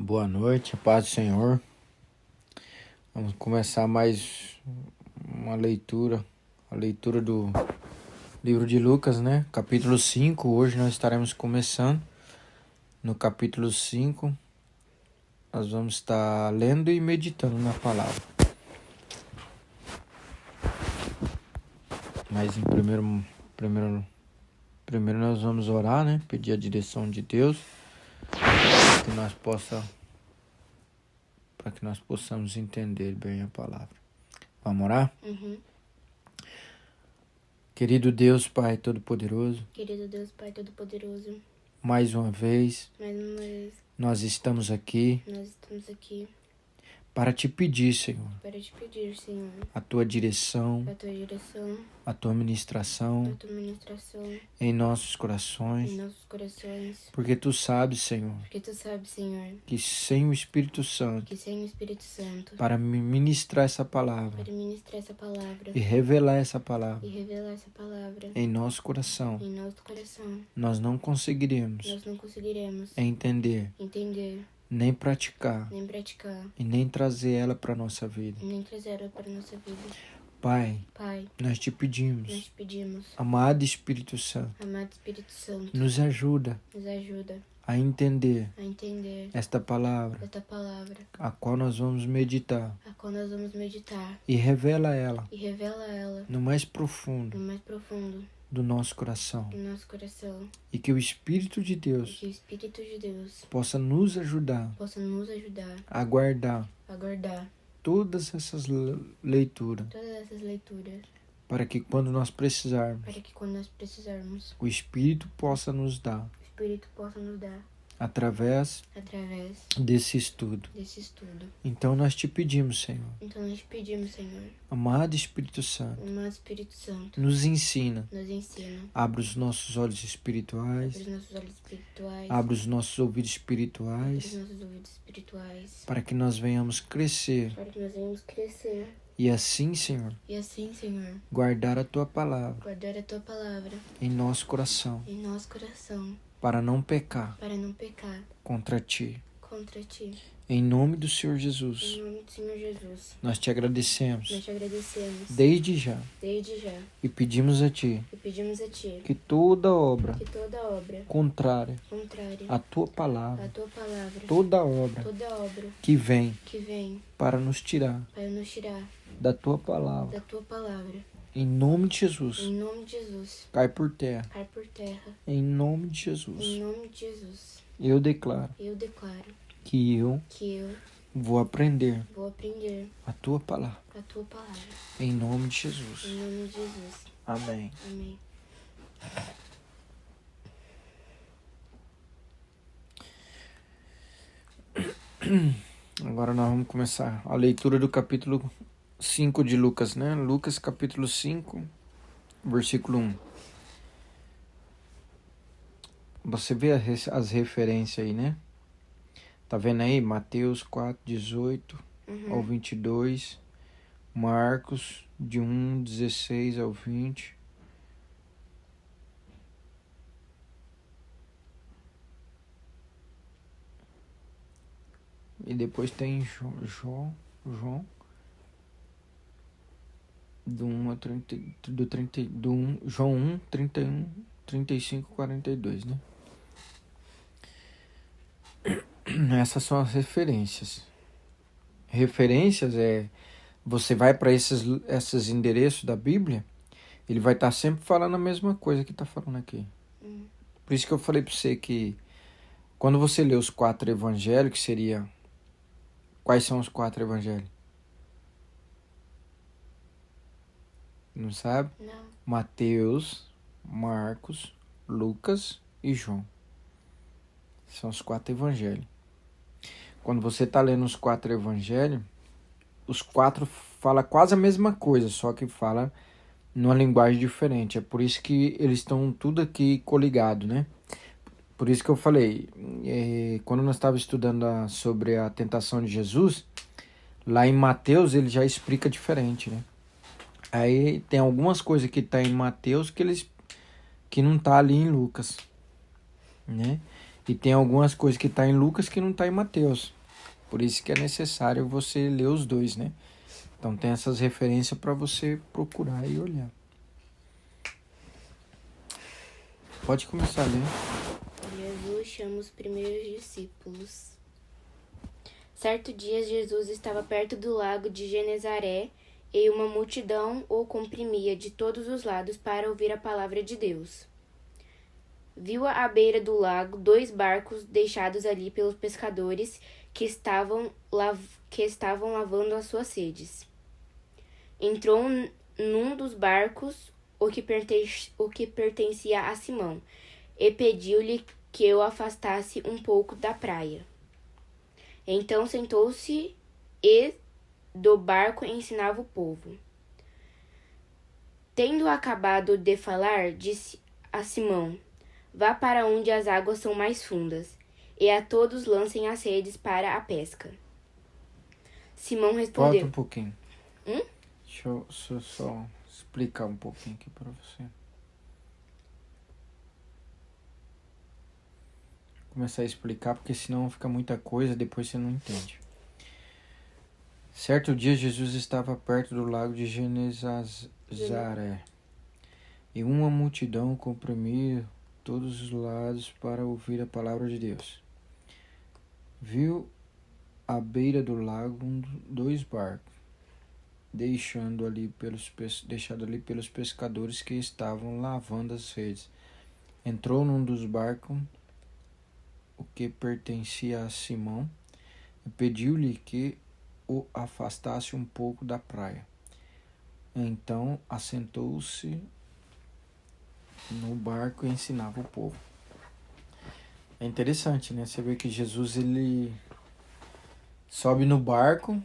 Boa noite, paz do Senhor. Vamos começar mais uma leitura, a leitura do livro de Lucas, né? Capítulo 5. Hoje nós estaremos começando no capítulo 5. Nós vamos estar lendo e meditando na palavra. Mas em primeiro nós vamos orar, né? Pedir a direção de Deus para que nós possamos entender bem a palavra. Vamos orar? Querido Deus, Pai Todo-Poderoso, mais uma vez, nós estamos aqui para te pedir, Senhor, a tua direção, a tua ministração em nossos corações, porque tu sabes, Senhor, que sem o Espírito Santo, para ministrar essa palavra e revelar essa palavra em nosso coração, nós não conseguiremos entender, nem praticar e nem trazer ela para a nossa vida. Pai, nós te pedimos, amado Espírito Santo, nos ajuda a entender esta palavra, a qual nós vamos meditar, e revela ela no mais profundo do nosso coração, e que o Espírito de Deus possa nos ajudar a guardar todas essas leituras, para que quando nós precisarmos, o Espírito possa nos dar através desse estudo. Então nós te pedimos, Senhor, amado Espírito Santo, nos ensina, abre os nossos olhos espirituais, abre os nossos ouvidos espirituais, para que nós venhamos crescer e assim, Senhor, guardar a tua palavra em nosso coração, para não pecar contra ti. Em nome do Senhor Jesus, nós te agradecemos desde já e pedimos a ti que toda obra contrária à tua palavra, toda obra que vem para nos tirar da tua palavra, em nome de Jesus, cai por terra. Em nome de Jesus, eu declaro que eu vou aprender a tua palavra. Em nome de Jesus. Amém. Agora nós vamos começar a leitura do capítulo 5 de Lucas, né? Lucas capítulo 5, versículo 1. Você vê as referências aí, né? Tá vendo aí? Mateus 4, 18 ao 22. Marcos, de 1, 16 ao 20. E depois tem João do 1 a 30, João 1, 31, 35, 42, né? Essas são as referências. Referências você vai para esses endereços da Bíblia, ele vai estar sempre falando a mesma coisa que está falando aqui. Por isso que eu falei para você que quando você lê os 4 evangelhos, que seria... Quais são os 4 evangelhos? Não sabe? Não. Mateus, Marcos, Lucas e João. São os 4 evangelhos. Quando você está lendo os 4 evangelhos, os 4 falam quase a mesma coisa, só que fala numa linguagem diferente. É por isso que eles estão tudo aqui coligado, né? Por isso que eu falei, quando nós estávamos estudando sobre a tentação de Jesus, lá em Mateus ele já explica diferente, né? Aí tem algumas coisas que tá em Mateus que não tá ali em Lucas, né? E tem algumas coisas que tá em Lucas que não tá em Mateus. Por isso que é necessário você ler os dois, né? Então tem essas referências para você procurar e olhar. Pode começar a ler. Jesus chama os primeiros discípulos. Certo dia, Jesus estava perto do lago de Genezaré e uma multidão o comprimia de todos os lados para ouvir a palavra de Deus. Viu à beira do lago 2 barcos deixados ali pelos pescadores que estavam lavando as suas redes. Entrou num dos barcos, o que pertencia a Simão, e pediu-lhe que o afastasse um pouco da praia. Então sentou-se e do barco ensinava o povo. Tendo acabado de falar, disse a Simão: Vá para onde as águas são mais fundas, e a todos lancem as redes para a pesca. Simão respondeu. Volta um pouquinho. Deixa eu só explicar um pouquinho aqui para você. Começar a explicar, porque senão fica muita coisa, depois você não entende. Certo dia, Jesus estava perto do lago de Genezaré, e uma multidão comprimia todos os lados para ouvir a palavra de Deus. Viu à beira do lago 2 barcos, deixado ali pelos pescadores que estavam lavando as redes. Entrou num dos barcos, o que pertencia a Simão, e pediu-lhe que o afastasse um pouco da praia. Então assentou-se no barco e ensinava o povo. É interessante, né? Você vê que Jesus ele sobe no barco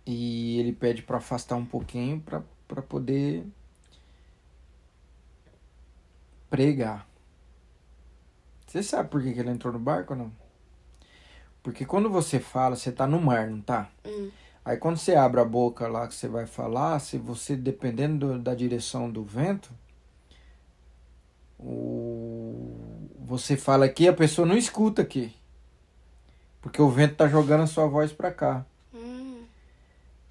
e ele pede para afastar um pouquinho para poder pregar. Você sabe por que ele entrou no barco ou não? Porque quando você fala, você tá no mar, não tá? Aí quando você abre a boca lá que você vai falar, se você, dependendo da direção do vento, você fala aqui, a pessoa não escuta aqui. Porque o vento tá jogando a sua voz para cá.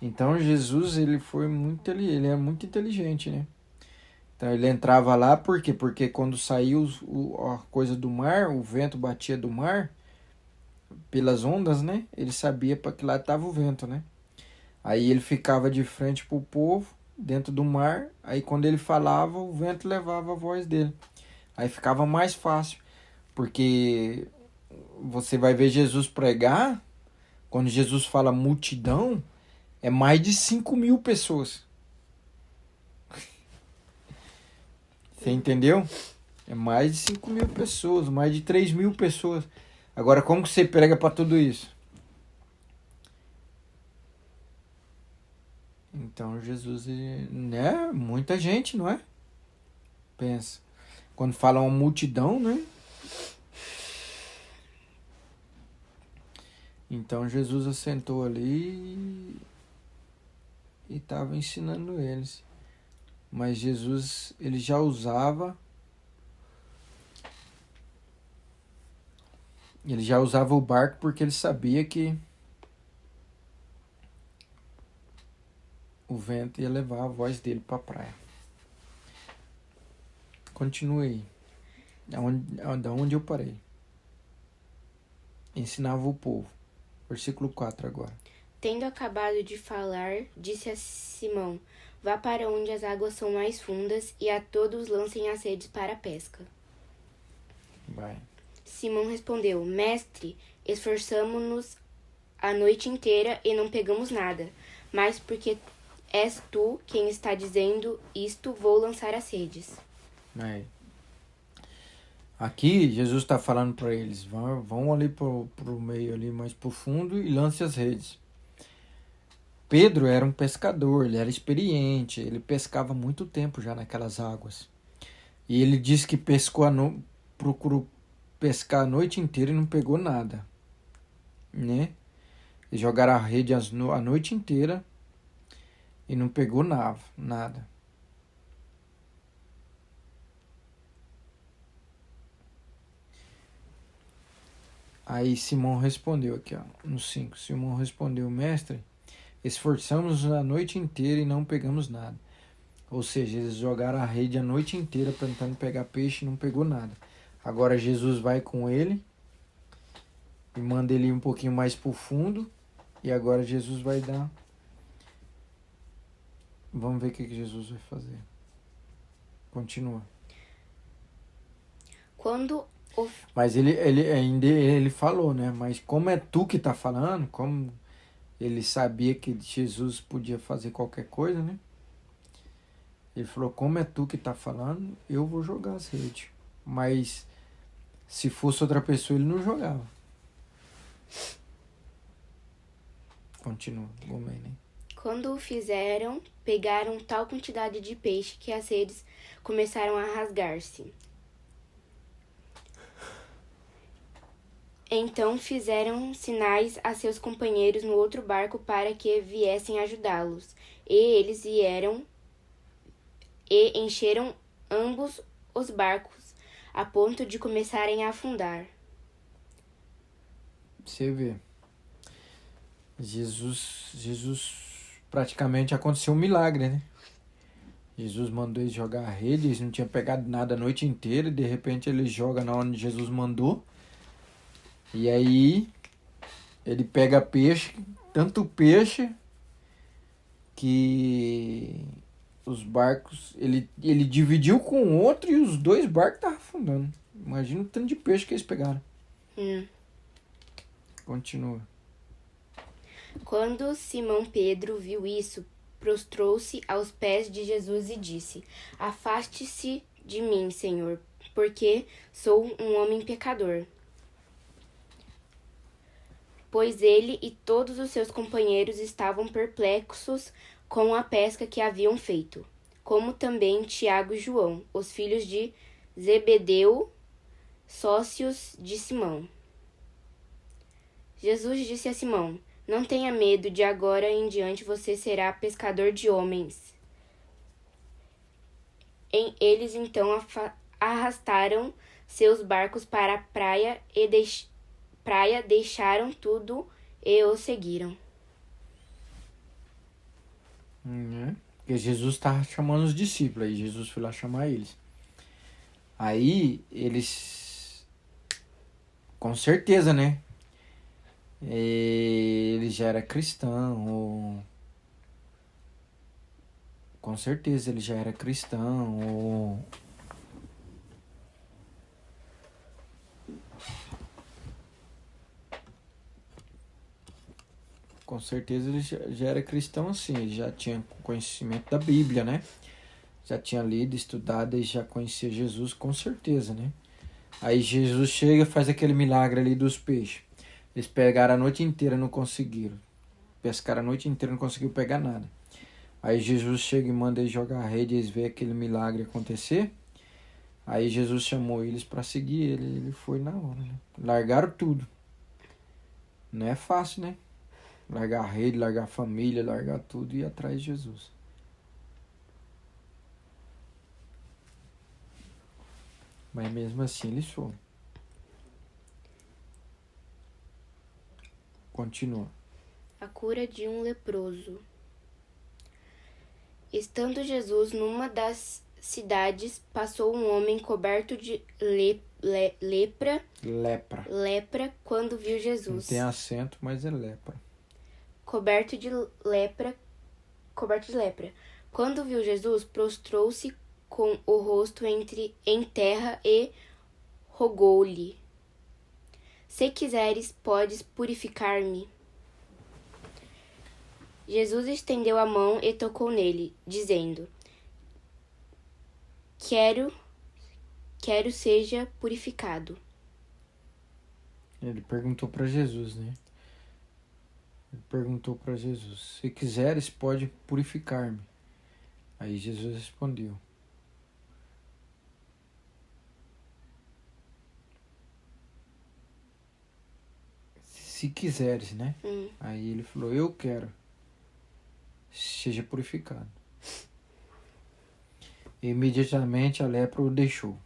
Então Jesus, ele é muito inteligente, né? Então ele entrava lá, por quê? Porque quando saiu a coisa do mar, o vento batia do mar, pelas ondas, né? Ele sabia para que lado estava o vento, né? Aí ele ficava de frente pro povo, dentro do mar, aí quando ele falava, o vento levava a voz dele. Aí ficava mais fácil, porque você vai ver Jesus pregar, quando Jesus fala multidão, é mais de 5.000 pessoas. Você entendeu? É mais de 5.000 pessoas, mais de 3.000 pessoas. Agora, como que você prega para tudo isso? Então, Jesus, né? Muita gente, não é? Pensa. Quando fala uma multidão, né? Então, Jesus assentou ali e estava ensinando eles. Mas Jesus, ele já usava o barco porque ele sabia que o vento ia levar a voz dele para a praia. Continue aí. Da onde eu parei. Ensinava o povo. Versículo 4 agora. Tendo acabado de falar, disse a Simão: Vá para onde as águas são mais fundas, e a todos lancem as redes para a pesca. Vai. Simão respondeu: Mestre, esforçamo-nos a noite inteira e não pegamos nada, mas porque és tu quem está dizendo isto, vou lançar as redes. Aí. Aqui, Jesus está falando para eles, vão ali pro meio, ali mais pro fundo e lance as redes. Pedro era um pescador, ele era experiente, ele pescava há muito tempo já naquelas águas. E ele disse que procurou pescar a noite inteira e não pegou nada, né? Eles jogaram a rede a noite inteira e não pegou nada. Aí Simão respondeu aqui, ó, no 5. Simão respondeu, mestre, esforçamos a noite inteira e não pegamos nada. Ou seja, eles jogaram a rede a noite inteira tentando pegar peixe e não pegou nada. Agora Jesus vai com ele e manda ele ir um pouquinho mais pro fundo. E agora Jesus vai dar... Vamos ver o que Jesus vai fazer. Continua. Quando o... Mas ele falou, né? Mas como é tu que tá falando, como ele sabia que Jesus podia fazer qualquer coisa, né? Ele falou, como é tu que tá falando, eu vou jogar as redes. Mas se fosse outra pessoa, ele não jogava. Continua, vamos aí, né? Quando o fizeram, pegaram tal quantidade de peixe que as redes começaram a rasgar-se. Então fizeram sinais a seus companheiros no outro barco para que viessem ajudá-los. E eles vieram e encheram ambos os barcos, a ponto de começarem a afundar. Você vê. Jesus praticamente aconteceu um milagre, né? Jesus mandou eles jogar a rede, eles não tinham pegado nada a noite inteira, e de repente eles jogam na onde Jesus mandou. E aí ele pega peixe, tanto peixe que os barcos, ele dividiu com o outro e os dois barcos estavam afundando. Imagina o tanto de peixe que eles pegaram. Continua. Quando Simão Pedro viu isso, prostrou-se aos pés de Jesus e disse: Afaste-se de mim, Senhor, porque sou um homem pecador. Pois ele e todos os seus companheiros estavam perplexos com a pesca que haviam feito, como também Tiago e João, os filhos de Zebedeu, sócios de Simão. Jesus disse a Simão: Não tenha medo, de agora em diante você será pescador de homens. Eles então arrastaram seus barcos para a praia e deixaram tudo e o seguiram. Porque Jesus estava chamando os discípulos, aí Jesus foi lá chamar eles. Aí eles, com certeza, né? Ele já era cristão, ou... com certeza ele já era cristão, ou... com certeza ele já era cristão assim, ele já tinha conhecimento da Bíblia, né? Já tinha lido, estudado e já conhecia Jesus, com certeza, né? Aí Jesus chega e faz aquele milagre ali dos peixes. Eles pegaram a noite inteira, não conseguiram. Pescaram a noite inteira, não conseguiu pegar nada. Aí Jesus chega e manda eles jogar a rede, eles veem aquele milagre acontecer. Aí Jesus chamou eles para seguir ele, ele foi na hora, né? Largaram tudo. Não é fácil, né? Largar a rede, largar a família, largar tudo e ir atrás de Jesus. Mas mesmo assim eles foram. Continua. A cura de um leproso. Estando Jesus numa das cidades, passou um homem coberto de lepra quando viu Jesus. Não tem acento, mas é lepra. Coberto de lepra. Quando viu Jesus, prostrou-se com o rosto em terra e rogou-lhe: Se quiseres, podes purificar-me. Jesus estendeu a mão e tocou nele, dizendo: Quero seja purificado. Ele perguntou para Jesus, né? Ele perguntou para Jesus: Se quiseres, pode purificar-me. Aí Jesus respondeu: Se quiseres, né? Aí ele falou: Eu quero. Seja purificado. E imediatamente a lepra o deixou.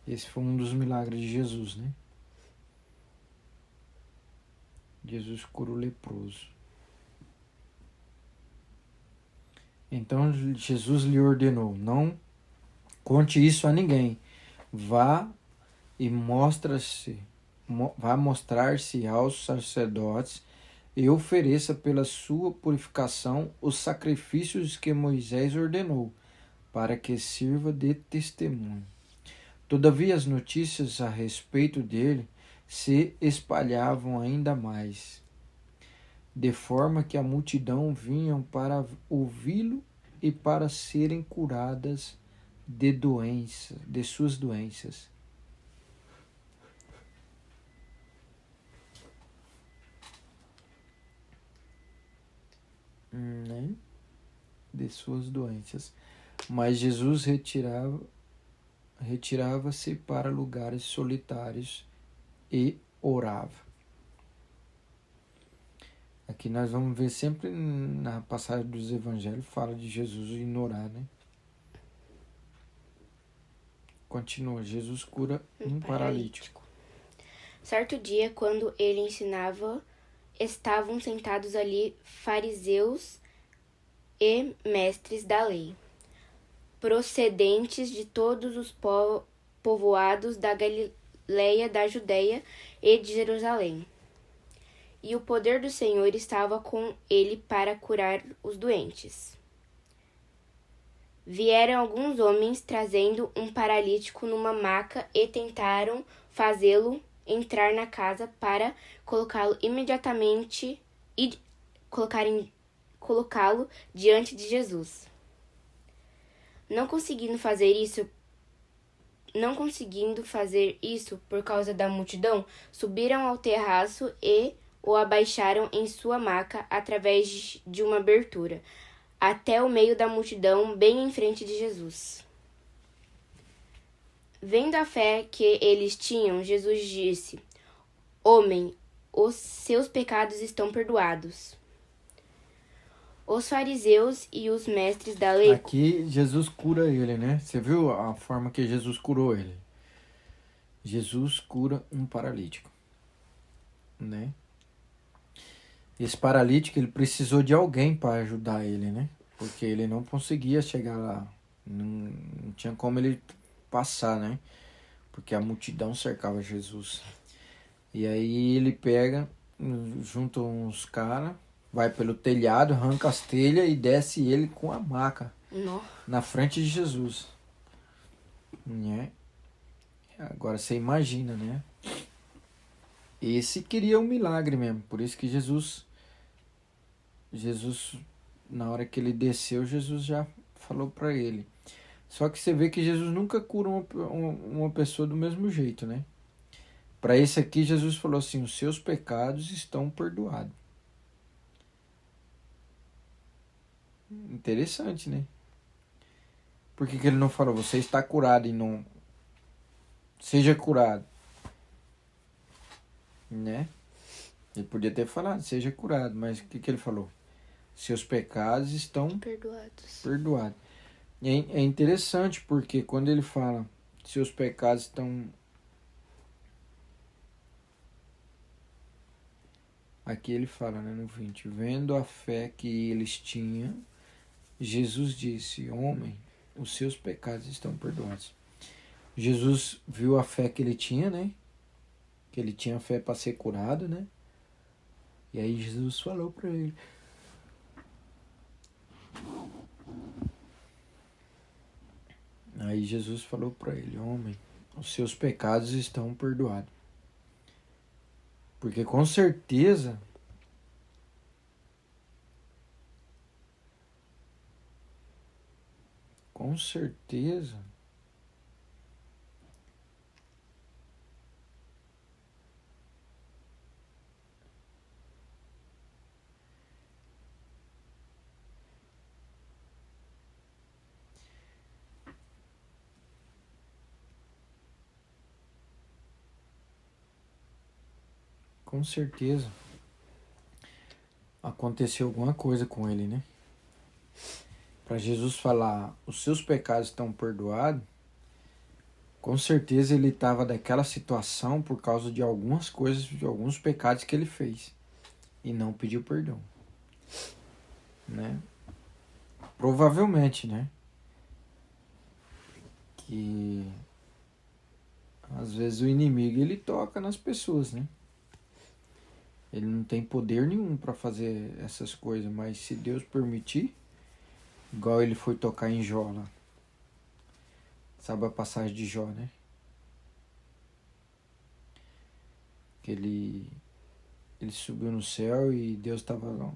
Esse foi um dos milagres de Jesus, né? Jesus cura o leproso. Então Jesus lhe ordenou: não conte isso a ninguém. Vá e vá mostrar-se aos sacerdotes e ofereça pela sua purificação os sacrifícios que Moisés ordenou, para que sirva de testemunho. Todavia as notícias a respeito dele se espalhavam ainda mais, de forma que a multidão vinha para ouvi-lo e para serem curadas de suas doenças. Né? De suas doenças. Mas Jesus retirava-se para lugares solitários e orava. Aqui nós vamos ver sempre na passagem dos evangelhos, fala de Jesus indo orar, né? Continua, Jesus cura um paralítico. Certo dia, quando ele ensinava, estavam sentados ali fariseus e mestres da lei, procedentes de todos os povoados da Galileia, da Judeia e de Jerusalém. E o poder do Senhor estava com ele para curar os doentes. Vieram alguns homens trazendo um paralítico numa maca e tentaram fazê-lo entrar na casa para colocá-lo imediatamente e colocá-lo diante de Jesus. Não conseguindo fazer isso por causa da multidão, subiram ao terraço e o abaixaram em sua maca através de uma abertura, até o meio da multidão, bem em frente de Jesus. Vendo a fé que eles tinham, Jesus disse: Homem, os seus pecados estão perdoados. Os fariseus e os mestres da lei... Aqui Jesus cura ele, né? Você viu a forma que Jesus curou ele? Jesus cura um paralítico, né? Esse paralítico, ele precisou de alguém para ajudar ele, né? Porque ele não conseguia chegar lá. Não tinha como ele passar, né? Porque a multidão cercava Jesus. E aí ele pega, junta uns caras, vai pelo telhado, arranca as telhas e desce ele com a maca na frente de Jesus. Né? Agora você imagina, né? Esse queria um milagre mesmo. Por isso que Jesus, na hora que ele desceu, Jesus já falou para ele. Só que você vê que Jesus nunca cura uma pessoa do mesmo jeito, né? Para esse aqui, Jesus falou assim: os seus pecados estão perdoados. Interessante, né? Por que ele não falou: você está curado e não... seja curado? Né? Ele podia ter falado: seja curado. Mas o que ele falou? Seus pecados estão perdoados. É interessante porque quando ele fala seus pecados estão... Aqui ele fala, né, no 20, vendo a fé que eles tinham, Jesus disse: homem, os seus pecados estão perdoados. Jesus viu a fé que ele tinha, né? Que ele tinha fé para ser curado, né? E aí Jesus falou para ele: aí Jesus falou para ele: homem, os seus pecados estão perdoados. Porque com certeza aconteceu alguma coisa com ele, né? Para Jesus falar: os seus pecados estão perdoados, com certeza ele estava daquela situação por causa de algumas coisas, de alguns pecados que ele fez. e não pediu perdão, né? Provavelmente, né? Que às vezes o inimigo ele toca nas pessoas, né? Ele não tem poder nenhum para fazer essas coisas, mas se Deus permitir, igual ele foi tocar em Jó lá. Sabe a passagem de Jó, né? Que ele subiu no céu e Deus estava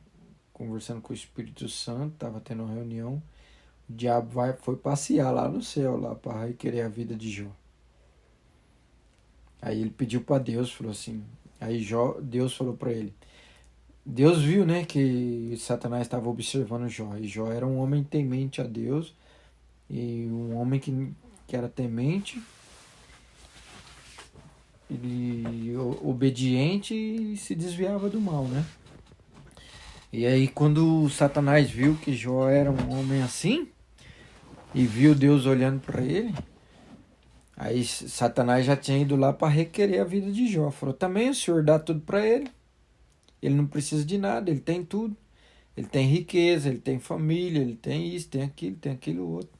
conversando com o Espírito Santo, estava tendo uma reunião. O diabo foi passear lá no céu, lá para querer a vida de Jó. Aí ele pediu para Deus, falou assim. Aí Deus falou para ele. Deus viu, né, que Satanás estava observando Jó. E Jó era um homem temente a Deus. E um homem que era temente, ele obediente e se desviava do mal, né? E aí quando Satanás viu que Jó era um homem assim, e viu Deus olhando para ele, aí Satanás já tinha ido lá para requerer a vida de Jó. Falou, também o Senhor dá tudo para ele. Ele não precisa de nada, ele tem tudo. Ele tem riqueza, ele tem família, ele tem isso, tem aquilo outro.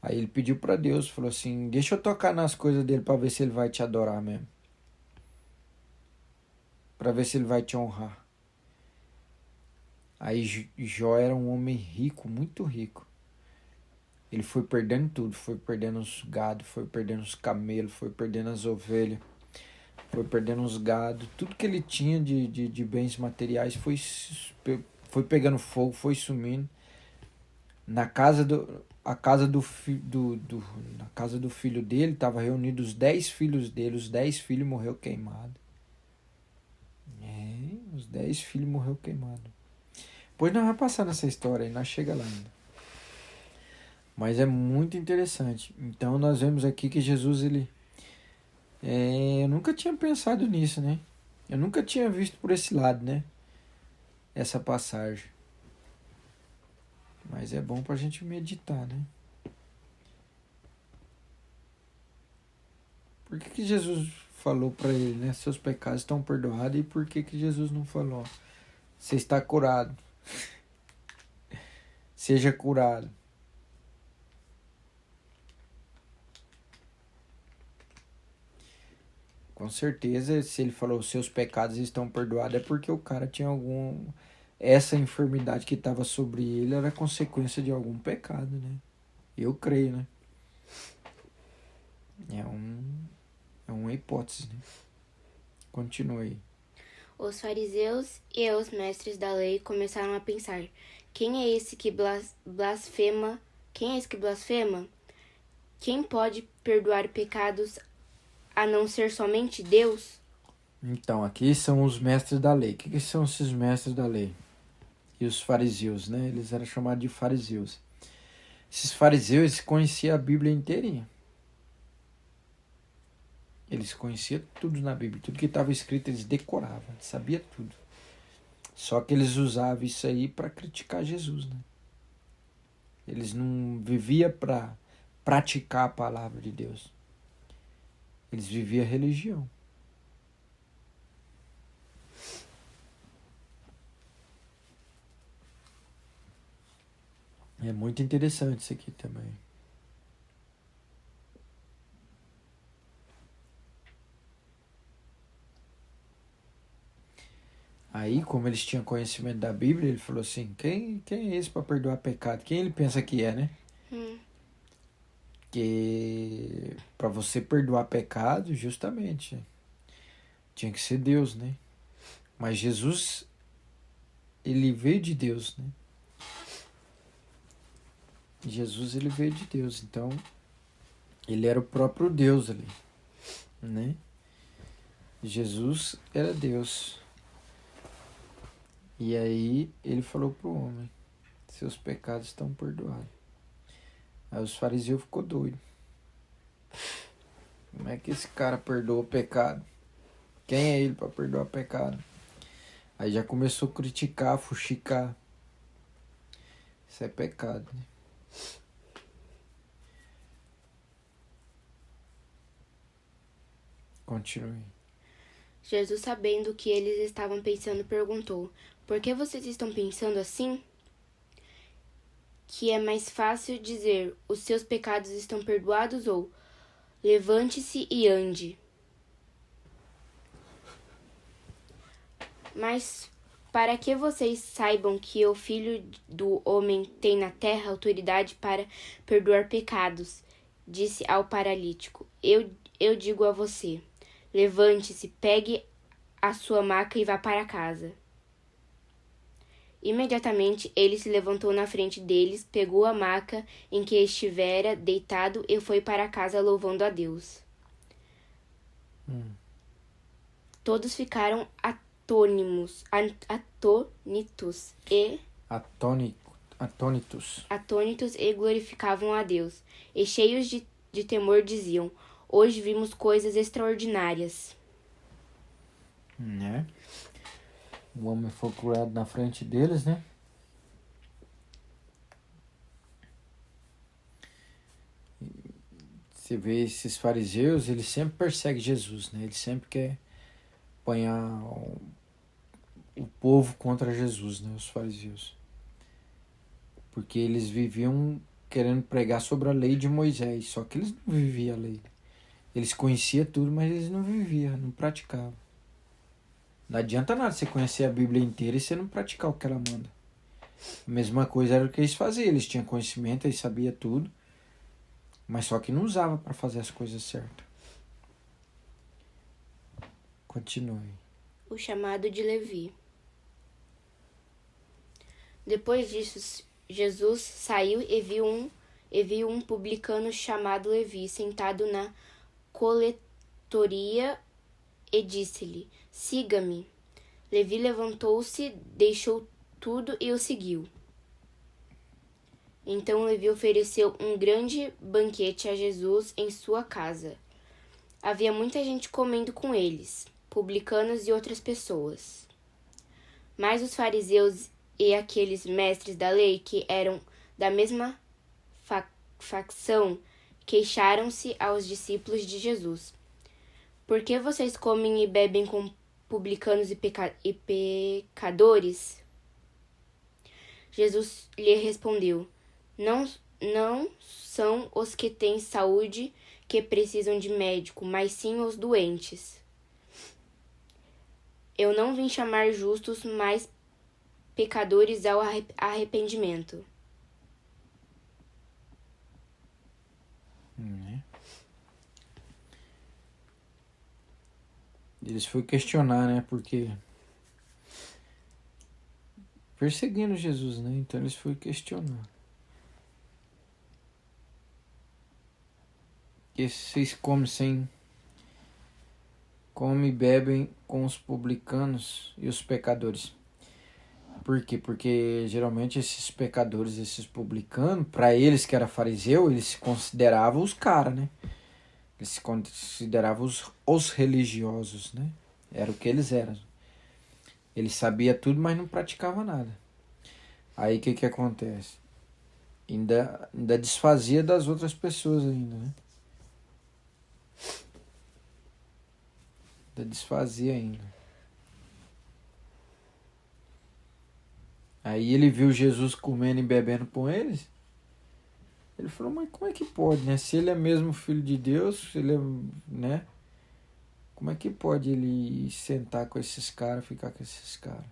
Aí ele pediu para Deus, falou assim, deixa eu tocar nas coisas dele para ver se ele vai te adorar mesmo. Para ver se ele vai te honrar. Aí Jó era um homem rico, muito rico. Ele foi perdendo tudo, foi perdendo os gado, foi perdendo os camelos, foi perdendo as ovelhas, foi perdendo os gado. Tudo que ele tinha de bens materiais foi pegando fogo, foi sumindo. Na casa na casa do filho dele, estavam reunidos os 10 filhos dele, os 10 filhos morreu queimado. Os 10 filhos morreu queimado. Pois nós vamos passar nessa história aí, nós chega lá ainda. Mas é muito interessante. Então nós vemos aqui que Jesus, eu nunca tinha pensado nisso, né? Eu nunca tinha visto por esse lado, né? Essa passagem. Mas é bom pra gente meditar, né? Por que Jesus falou para ele, né? Seus pecados estão perdoados. E por que Jesus não falou? Você está curado. Seja curado. Com certeza, se ele falou seus pecados estão perdoados, é porque o cara tinha essa enfermidade que estava sobre ele era consequência de algum pecado, né? Eu creio, né? É uma hipótese, né? Continue. Os fariseus e os mestres da lei começaram a pensar: quem é esse que blasfema? Quem é esse que blasfema? Quem pode perdoar pecados a não ser somente Deus? Então, aqui são os mestres da lei. O que são esses mestres da lei? E os fariseus, né? Eles eram chamados de fariseus. Esses fariseus conheciam a Bíblia inteirinha. Eles conheciam tudo na Bíblia. Tudo que estava escrito eles decoravam. Eles sabiam tudo. Só que eles usavam isso aí para criticar Jesus, né? Eles não viviam para praticar a palavra de Deus. Eles viviam a religião. É muito interessante isso aqui também. Aí, como eles tinham conhecimento da Bíblia, ele falou assim, quem é esse para perdoar pecado? Quem ele pensa que é, né? Que para você perdoar pecado, justamente, tinha que ser Deus, né? Mas Jesus, ele veio de Deus, né? Jesus, ele veio de Deus, então ele era o próprio Deus ali, né? Jesus era Deus. E aí ele falou pro homem, seus pecados estão perdoados. Aí os fariseus ficou doido. Como é que esse cara perdoa o pecado? Quem é ele para perdoar pecado? Aí já começou a criticar, fuxicar. Isso é pecado, né? Continue. Jesus, sabendo o que eles estavam pensando, perguntou: Por que vocês estão pensando assim? Que é mais fácil dizer: Os seus pecados estão perdoados, ou levante-se e ande. Mas para que vocês saibam que o Filho do Homem tem na terra autoridade para perdoar pecados, disse ao paralítico: Eu digo a você, levante-se, pegue a sua maca e vá para casa. Imediatamente ele se levantou na frente deles, pegou a maca em que estivera deitado e foi para casa louvando a Deus. Todos ficaram atônitos e glorificavam a Deus. E cheios de temor diziam: Hoje vimos coisas extraordinárias. Né? O homem foi curado na frente deles, né? Você vê esses fariseus, eles sempre perseguem Jesus, né? Eles sempre querem apanhar o povo contra Jesus, né? Os fariseus. Porque eles viviam querendo pregar sobre a lei de Moisés, só que eles não viviam a lei. Eles conheciam tudo, mas eles não viviam, não praticavam. Não adianta nada você conhecer a Bíblia inteira e você não praticar o que ela manda. A mesma coisa era o que eles faziam. Eles tinham conhecimento, eles sabiam tudo, mas só que não usava para fazer as coisas certas. Continue. O chamado de Levi. Depois disso, Jesus saiu e viu um publicano chamado Levi sentado na coletoria e disse-lhe: Siga-me. Levi levantou-se, deixou tudo e o seguiu. Então Levi ofereceu um grande banquete a Jesus em sua casa. Havia muita gente comendo com eles, publicanos e outras pessoas. Mas os fariseus e aqueles mestres da lei, que eram da mesma facção, queixaram-se aos discípulos de Jesus. Por que vocês comem e bebem com publicanos e pecadores? Jesus lhe respondeu: Não são os que têm saúde que precisam de médico, mas sim os doentes. Eu não vim chamar justos, mas pecadores ao arrependimento. Eles foram questionar, né? Porque perseguindo Jesus, né? Então eles foram questionar. Que vocês comem e bebem com os publicanos e os pecadores. Por quê? Porque geralmente esses pecadores, esses publicanos, para eles que era fariseu, eles se consideravam os caras, né? Eles se consideravam os religiosos, né? Era o que eles eram. Eles sabiam tudo, mas não praticavam nada. Aí o que acontece? Ainda desfazia das outras pessoas ainda, né? Ainda desfazia ainda. Aí ele viu Jesus comendo e bebendo com eles. Ele falou, mas como é que pode, né? Se ele é mesmo filho de Deus, se ele é, né? Como é que pode ele sentar com esses caras, ficar com esses caras?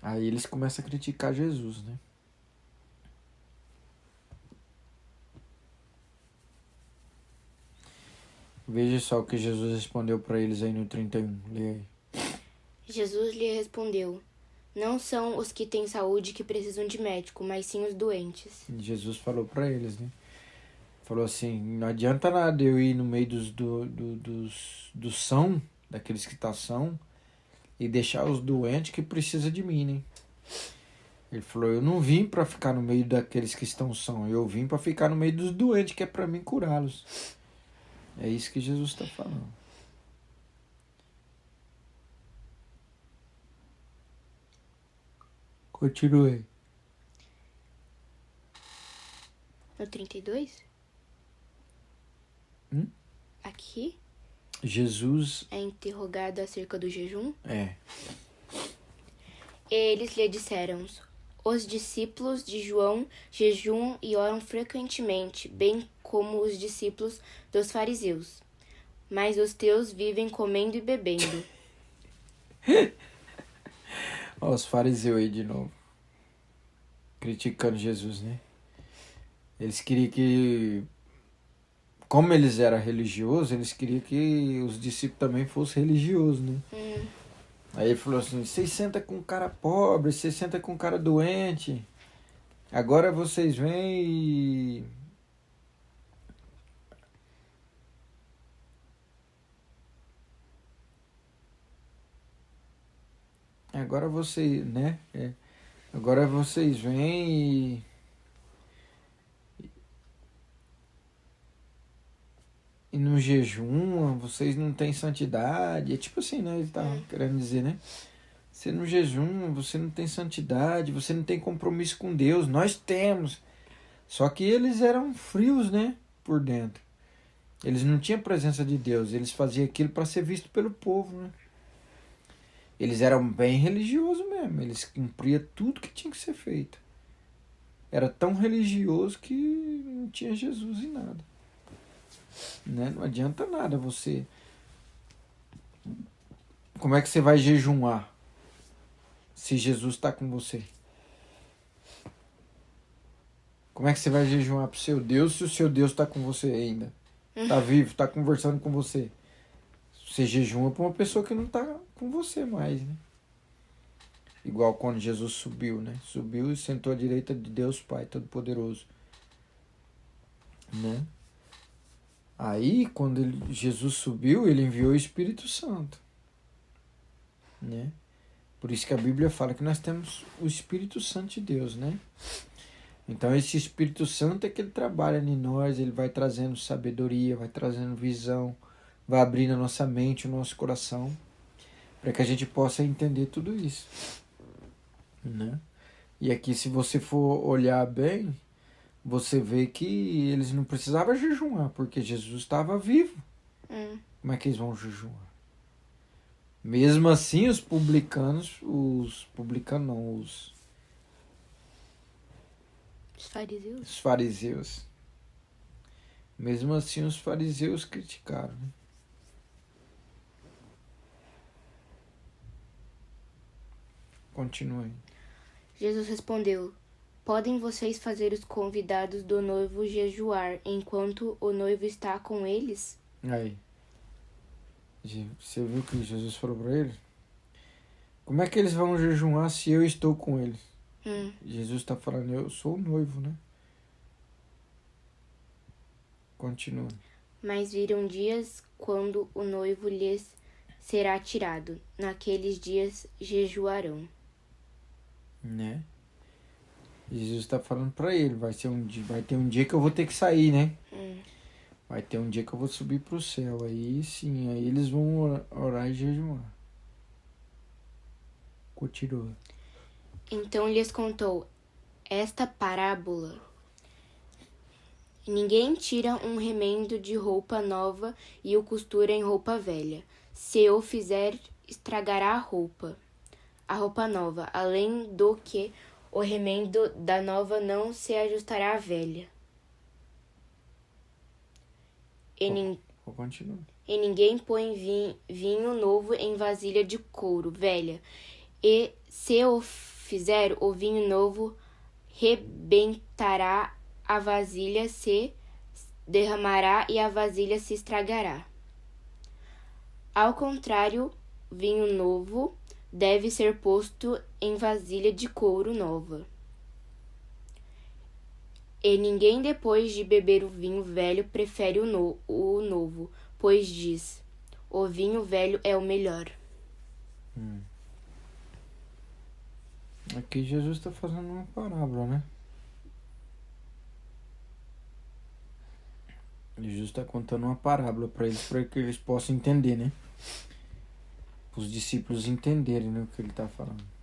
Aí eles começam a criticar Jesus, né? Veja só o que Jesus respondeu para eles aí no 31. Lê aí. Jesus lhe respondeu: Não são os que têm saúde que precisam de médico, mas sim os doentes. E Jesus falou para eles, né? Falou assim, não adianta nada eu ir no meio dos são, daqueles que são, e deixar os doentes que precisam de mim, né? Ele falou, eu não vim para ficar no meio daqueles que são, eu vim para ficar no meio dos doentes, que é para mim curá-los. É isso que Jesus está falando. Continue. No 32? Aqui Jesus é interrogado acerca do jejum. é. Eles lhe disseram: os discípulos de João jejuam e oram frequentemente, bem como os discípulos dos fariseus. Mas os teus vivem comendo e bebendo. Ó, os fariseus aí de novo. Criticando Jesus, né? Eles queriam que... Como eles eram religiosos, eles queriam que os discípulos também fossem religiosos, né? Aí ele falou assim, vocês sentam com um cara pobre, vocês sentam com um cara doente. Agora vocês vêm e... Agora vocês, né? Agora vocês vêm e no jejum, vocês não têm santidade. É tipo assim, né? Ele tá querendo dizer, né? Você no jejum, você não tem santidade, você não tem compromisso com Deus. Nós temos. Só que eles eram frios, né? Por dentro. Eles não tinham presença de Deus. Eles faziam aquilo para ser visto pelo povo, né? Eles eram bem religiosos mesmo. Eles cumpriam tudo que tinha que ser feito. Era tão religioso que não tinha Jesus em nada. Né? Não adianta nada você... Como é que você vai jejuar se Jesus está com você? Como é que você vai jejuar para o seu Deus se o seu Deus está com você ainda? Está vivo, está conversando com você. Você jejuma para uma pessoa que não está com você mais, né? Igual quando Jesus subiu, né? Subiu e sentou à direita de Deus Pai Todo-Poderoso. Né? Aí, quando Jesus subiu, ele enviou o Espírito Santo. Né? Por isso que a Bíblia fala que nós temos o Espírito Santo de Deus, né? Então esse Espírito Santo é que ele trabalha em nós, ele vai trazendo sabedoria, vai trazendo visão, vai abrindo a nossa mente, o nosso coração, para que a gente possa entender tudo isso. Né? E aqui, se você for olhar bem, você vê que eles não precisavam jejuar, porque Jesus estava vivo. Como é que eles vão jejuar? Mesmo assim, os fariseus, mesmo assim os fariseus criticaram. Né? Continue. Jesus respondeu: podem vocês fazer os convidados do noivo jejuar enquanto o noivo está com eles? Aí. Você viu o que Jesus falou para eles? Como é que eles vão jejuar se eu estou com eles? Jesus está falando, eu sou o noivo, né? Continua. Mas virão dias quando o noivo lhes será tirado. Naqueles dias jejuarão. Né? Jesus está falando para ele, vai ter um dia que eu vou ter que sair, né? Vai ter um dia que eu vou subir para o céu. Aí sim, aí eles vão orar e jejuar. Continua. Então lhes contou esta parábola. Ninguém tira um remendo de roupa nova e o costura em roupa velha. Se o fizer, estragará a roupa nova, além do que o remendo da nova não se ajustará à velha. Vou continuar. E ninguém põe vinho novo em vasilha de couro velha. E se o fizer, o vinho novo rebentará, a vasilha se derramará e a vasilha se estragará. Ao contrário, vinho novo deve ser posto em vasilha de couro nova. E ninguém, depois de beber o vinho velho, prefere o novo, pois diz: o vinho velho é o melhor. Aqui Jesus está fazendo uma parábola, né? Jesus está contando uma parábola para que eles possam entender, né? Os discípulos entenderem, né, o que ele está falando.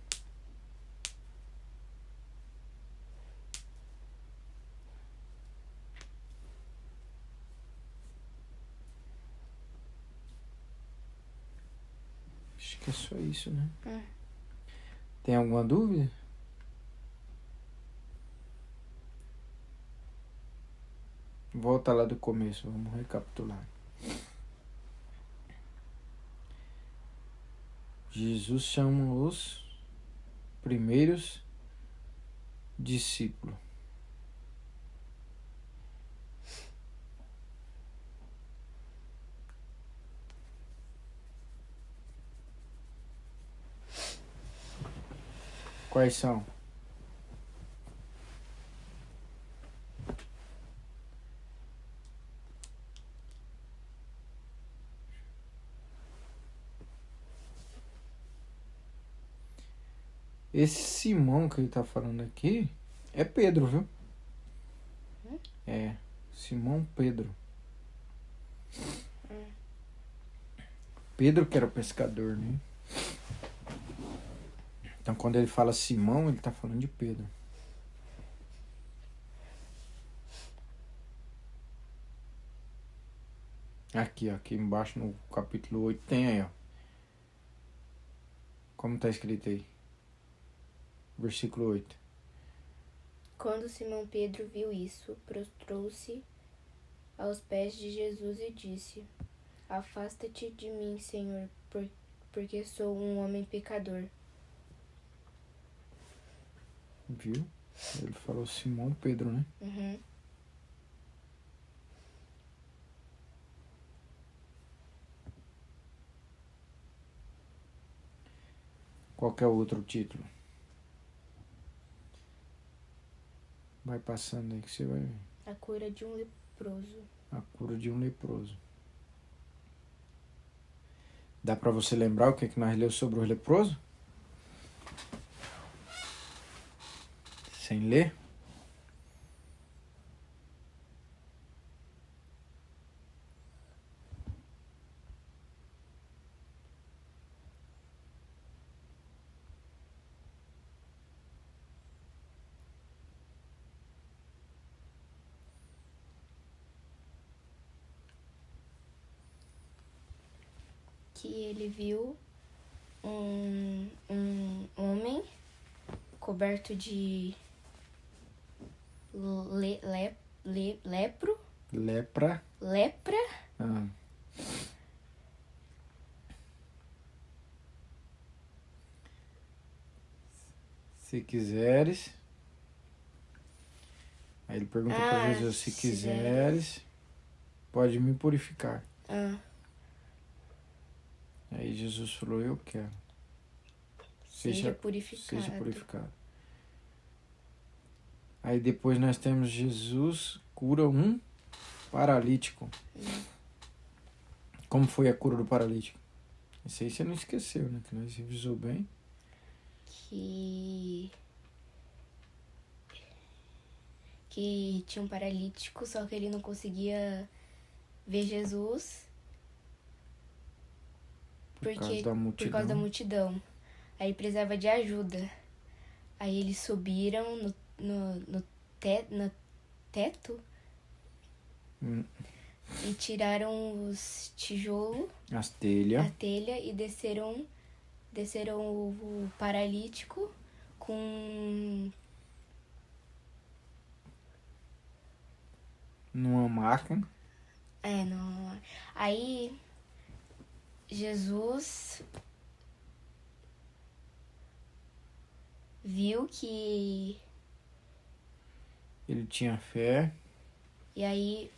Acho que é só isso, né? Tem alguma dúvida? Volta lá do começo, vamos recapitular. Jesus chama os primeiros discípulos. Quais são? Esse Simão que ele tá falando aqui é Pedro, viu? É, Simão Pedro. Pedro que era o pescador, né? Então quando ele fala Simão, ele tá falando de Pedro. Aqui, ó, aqui embaixo no capítulo 8 tem aí, ó. Como tá escrito aí? Versículo 8. Quando Simão Pedro viu isso, prostrou-se aos pés de Jesus e disse: Afasta-te de mim, Senhor, porque sou um homem pecador. Viu? Ele falou Simão Pedro, né? Uhum. Qual que é o outro título? Vai passando aí que você vai ver. A cura de um leproso. A cura de um leproso. Dá pra você lembrar o que nós leu sobre o leproso? Sem ler? Que ele viu um homem coberto de Lepra. lepra. Ah. Se quiseres. Aí ele pergunta para Jesus: se quiseres, pode me purificar. Aí Jesus falou: eu quero. Seja purificado. Seja purificado. Aí depois nós temos Jesus cura um paralítico. Como foi a cura do paralítico? Isso aí você não esqueceu, né? Que nós revisou bem. Que tinha um paralítico, só que ele não conseguia ver Jesus Por causa da multidão. Aí precisava de ajuda. Aí eles subiram no teto e tiraram os tijolos, as telhas, a telha, e desceram o paralítico com numa máquina. Não. Aí Jesus viu que ele tinha fé. E aí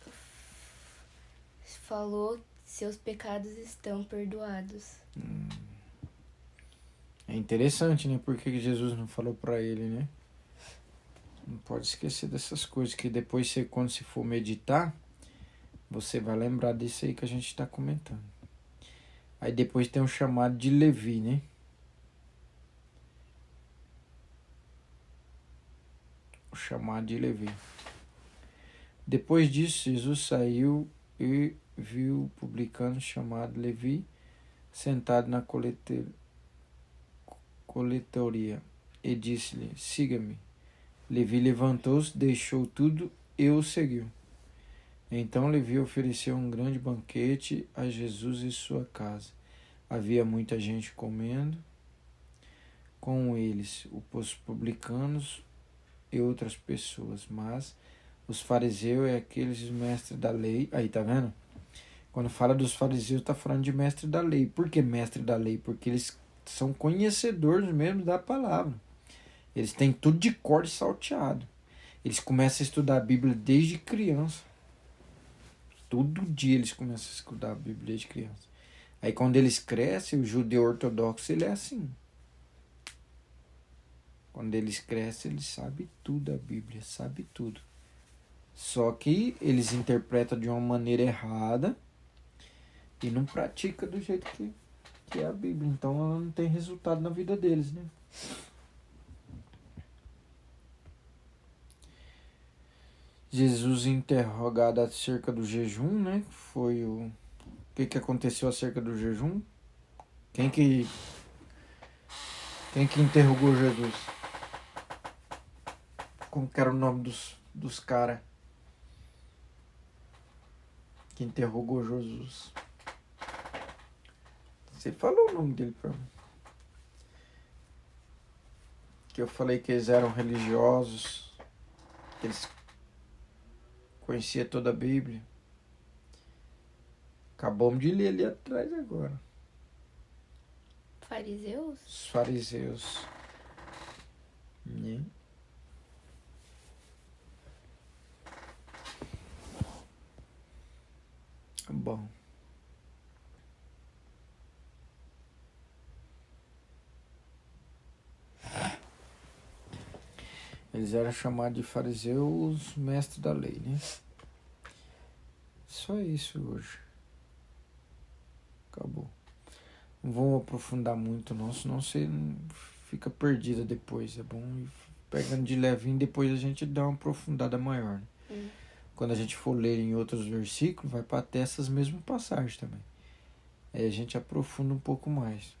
falou: seus pecados estão perdoados. É interessante, né? Por que Jesus não falou pra ele, né? Não pode esquecer dessas coisas, que depois você, quando se for meditar, você vai lembrar disso aí que a gente está comentando. Aí depois tem o chamado de Levi, né? O chamado de Levi. Depois disso, Jesus saiu e viu o publicano chamado Levi sentado na coletoria e disse-lhe: siga-me. Levi levantou-se, deixou tudo e o seguiu. Então Levi ofereceu um grande banquete a Jesus e sua casa. Havia muita gente comendo com eles, os publicanos e outras pessoas, mas os fariseus e aqueles mestres da lei. Aí, tá vendo? Quando fala dos fariseus, tá falando de mestre da lei. Por que mestre da lei? Porque eles são conhecedores mesmo da palavra. Eles têm tudo de cor e salteado. Eles começam a estudar a Bíblia desde criança. Todo dia eles começam a estudar a Bíblia desde criança. Aí quando eles crescem, o judeu ortodoxo, ele é assim. Quando eles crescem, eles sabem tudo da Bíblia, sabem tudo. Só que eles interpretam de uma maneira errada e não praticam do jeito que é a Bíblia. Então ela não tem resultado na vida deles, né? Jesus interrogado acerca do jejum, né? Foi o que aconteceu acerca do jejum? Quem que interrogou Jesus? Como que era o nome dos caras que interrogou Jesus? Você falou o nome dele pra mim. Que eu falei que eles eram religiosos, que eles conheciam toda a Bíblia. Acabamos de ler ali atrás agora. Fariseus? Os fariseus. Bom. Eles eram chamados de fariseus, mestres da lei, né? Só isso hoje. Acabou. Não vamos aprofundar muito não, senão você fica perdida depois. É bom ir pegando de levinho, depois a gente dá uma aprofundada maior. Né? Quando a gente for ler em outros versículos, vai para até essas mesmas passagens também. Aí a gente aprofunda um pouco mais.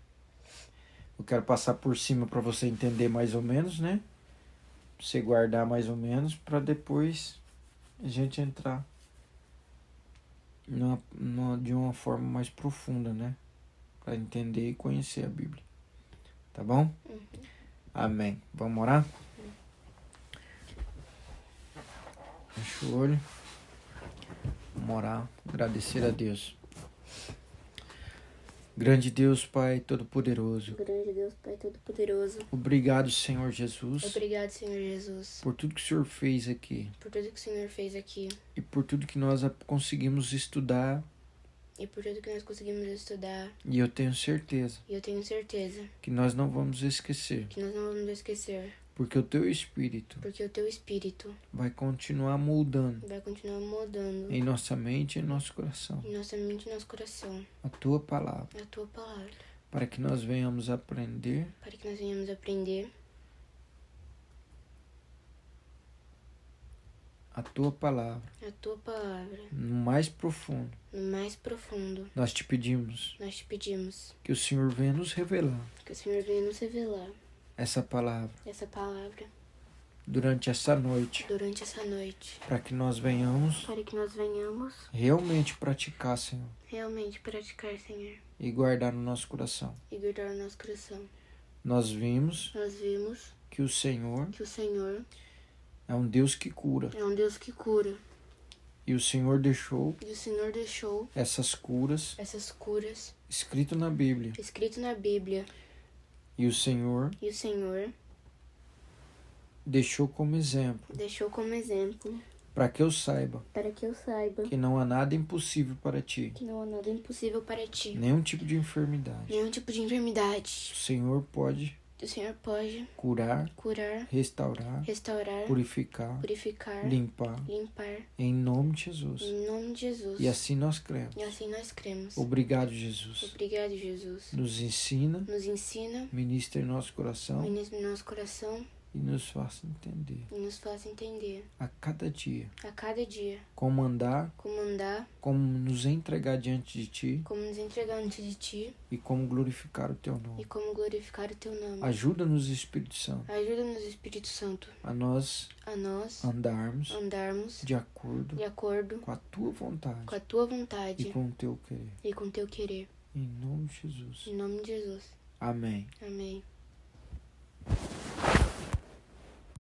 Eu quero passar por cima para você entender mais ou menos, né? Pra você guardar mais ou menos, para depois a gente entrar de uma forma mais profunda, né? Para entender e conhecer a Bíblia. Tá bom? Amém. Vamos orar? Fecha o olho. Vamos orar. Agradecer a Deus. Grande Deus, Pai Todo-Poderoso. Grande Deus, Pai Todo-Poderoso. Obrigado, Senhor Jesus. Obrigado, Senhor Jesus. Por tudo que o Senhor fez aqui. Por tudo que o Senhor fez aqui. E por tudo que nós conseguimos estudar. E por tudo que nós conseguimos estudar. E eu tenho certeza. E eu tenho certeza. Que nós não vamos esquecer. Que nós não vamos esquecer. Porque o Teu Espírito. Porque o Teu Espírito. Vai continuar moldando. Vai continuar moldando. Em nossa mente e em nosso coração. Em nossa mente e nosso coração. A Tua Palavra. A Tua Palavra. Para que nós venhamos aprender. Para que nós venhamos aprender. A Tua Palavra. A Tua Palavra. No mais profundo. No mais profundo. Nós te pedimos. Nós te pedimos. Que o Senhor venha nos revelar. Que o Senhor venha nos revelar. Essa palavra. Essa palavra. Durante essa noite. Durante essa noite. Para que nós venhamos. Para que nós venhamos. Realmente praticar, Senhor. Realmente praticar, Senhor. E guardar no nosso coração. E guardar no nosso coração. Nós vimos. Que o Senhor. É um Deus que cura. É um Deus que cura. E o Senhor deixou. Essas curas. Escrito na Bíblia. E o Senhor. Deixou como exemplo. Para que eu saiba. Que não há nada impossível para ti. Nenhum tipo de enfermidade. O Senhor pode. Curar. Restaurar. Purificar. Limpar. Em nome de Jesus. E assim nós cremos. Obrigado, Jesus. Nos ensina. Ministra em nosso coração. E nos faça entender. A cada dia. Como andar. Como nos entregar diante de ti. E como glorificar o teu nome. Ajuda-nos, Espírito Santo. A nós andarmos de acordo com a tua vontade. E com o teu querer. Em nome de Jesus. Em nome de Jesus. Amém. Amém.